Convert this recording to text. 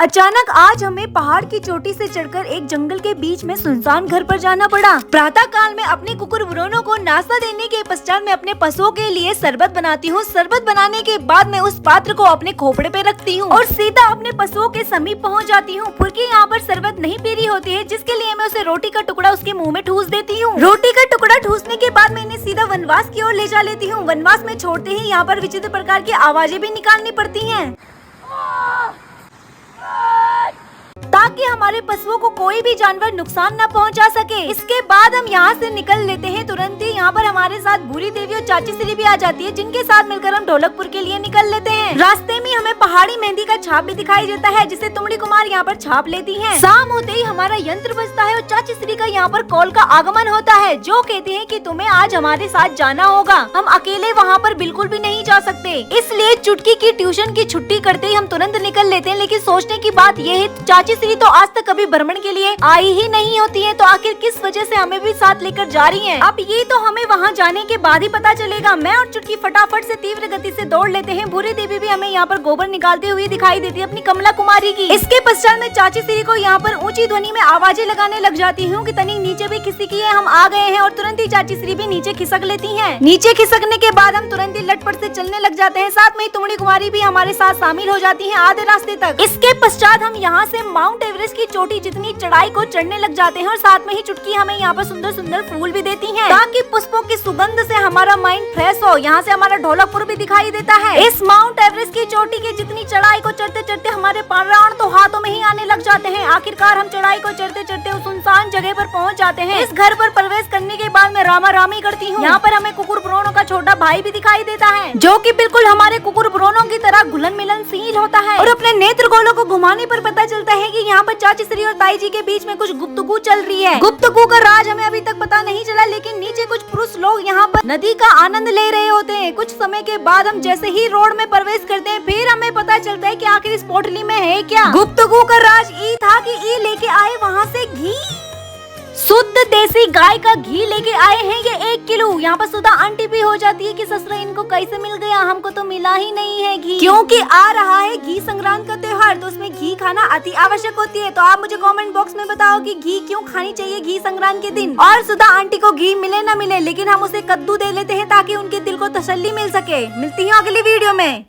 अचानक आज हमें पहाड़ की चोटी से चढ़कर एक जंगल के बीच में सुनसान घर पर जाना पड़ा। प्रातः काल में अपने कुकुर ब्रूनो को नाश्ता देने के पश्चात मैं अपने पशुओं के लिए शरबत बनाती हूँ। शरबत बनाने के बाद मैं उस पात्र को अपने खोपड़े पे रखती हूँ और सीधा अपने पशुओं के समीप पहुँच जाती हूँ। फुर्की यहाँ पर शरबत नहीं पी रही होती है, जिसके लिए मैं उसे रोटी का टुकड़ा उसके मुँह में ठूस देती हूँ। रोटी का टुकड़ा ठूसने के बाद मैं इन्हें सीधा वनवास की ओर ले जा लेती हूँ। वनवास में छोड़ते ही यहाँ पर विचित्र प्रकार की आवाजें भी निकालनी पड़ती है ताकि हमारे पशुओं को कोई भी जानवर नुकसान न पहुंचा सके। इसके बाद हम यहाँ से निकल लेते हैं। तुरंत ही यहाँ पर हमारे साथ भूरी देवी और चाची श्री भी आ जाती है, जिनके साथ मिलकर हम ढोलकपुर के लिए निकल लेते हैं। रास्ते में हमें पहाड़ी मेहंदी का छाप भी दिखाई देता है, जिसे तुमड़ी कुमार यहाँ पर छाप लेती है। शाम होते ही हमारा यंत्र बजता है और चाची श्री का यहाँ पर कॉल का आगमन होता है, जो कहते हैं कि तुम्हें आज हमारे साथ जाना होगा। हम अकेले वहाँ पर बिल्कुल भी नहीं जा सकते, इसलिए चुटकी की ट्यूशन की छुट्टी करते ही हम तुरंत निकल लेते हैं। लेकिन सोचने की बात यह है, चाची श्री तो आज तक कभी भ्रमण के लिए आई ही नहीं होती है, तो आखिर किस वजह से हमें भी साथ लेकर जा रही हैं? अब ये तो हमें वहाँ जाने के बाद ही पता चलेगा। मैं और चुटकी फटाफट से तीव्र गति से दौड़ लेते हैं। भूरी देवी भी हमें यहाँ पर गोबर निकालते हुए दिखाई देती है, अपनी कमला कुमारी की। इसके पश्चात मैं चाची श्री को यहाँ पर ऊंची ध्वनि में आवाजें लगाने लग जाती हूँ कि तनिक नीचे भी खिसकी है, हम आ गए हैं। और तुरंत ही चाची श्री भी नीचे खिसक लेती है। नीचे खिसकने के बाद हम तुरंत ही लटपट से चलने लग जाते हैं। साथ में ही तुमड़ी कुमारी भी हमारे साथ शामिल हो जाती है आधे रास्ते तक। इसके पश्चात हम यहाँ से माउंट एवरेस्ट की चोटी जितनी चढ़ाई को चढ़ने लग जाते हैं और साथ में ही चुटकी हमें यहाँ पर सुंदर सुंदर फूल भी देती हैं, ताकि पुष्पों की सुगंध से हमारा माइंड फ्रेश हो। यहाँ से हमारा ढोलकपुर भी दिखाई देता है। इस माउंट एवरेस्ट की चोटी की जितनी चढ़ाई को चढ़ते चढ़ते हमारे प्राण तो हाथों में ही आने लग जाते हैं। आखिरकार हम चढ़ाई को चढ़ते चढ़ते उस सुनसान जगह पर पहुँच जाते हैं। इस घर पर प्रवेश करने के बाद मैं रामा रामी करती हूँ। यहाँ पर हमें कुकुर ब्रोनो का छोटा भाई भी दिखाई देता है, जो कि बिल्कुल हमारे कुकुर ब्रोनो की तरह घुलन मिलनशील होता है। और अपने नेत्र गोलों को घुमाने पर पता चलता है कि यहाँ पर चाची श्री और ताई जी के बीच में कुछ गुप्तगू चल रही है। गुप्तगू का राज हमें अभी तक पता नहीं चला, लेकिन नीचे कुछ पुरुष लोग यहाँ पर नदी का आनंद ले रहे होते हैं। कुछ समय के बाद हम जैसे ही रोड में प्रवेश करते हैं, फिर हमें पता चलता है कि आखिर इस पोटली में है क्या। गुप्तगू का राज ई था कि ई लेके आए वहाँ से घी, शुद्ध देसी गाय का घी लेके आए हैं ये 1 किलो। यहाँ पर सुधा आंटी भी हो जाती है कि ससुरा इनको कैसे मिल गया, हमको तो मिला ही नहीं है घी। क्योंकि आ रहा है घी संक्रांत का त्योहार, तो उसमें घी खाना अति आवश्यक होती है। तो आप मुझे कमेंट बॉक्स में बताओ कि घी क्यों खानी चाहिए घी संक्रांत के दिन। और सुधा आंटी को घी मिले न मिले, लेकिन हम उसे कद्दू दे लेते हैं ताकि उनके दिल को तसल्ली मिल सके। मिलती हूँ अगली वीडियो में।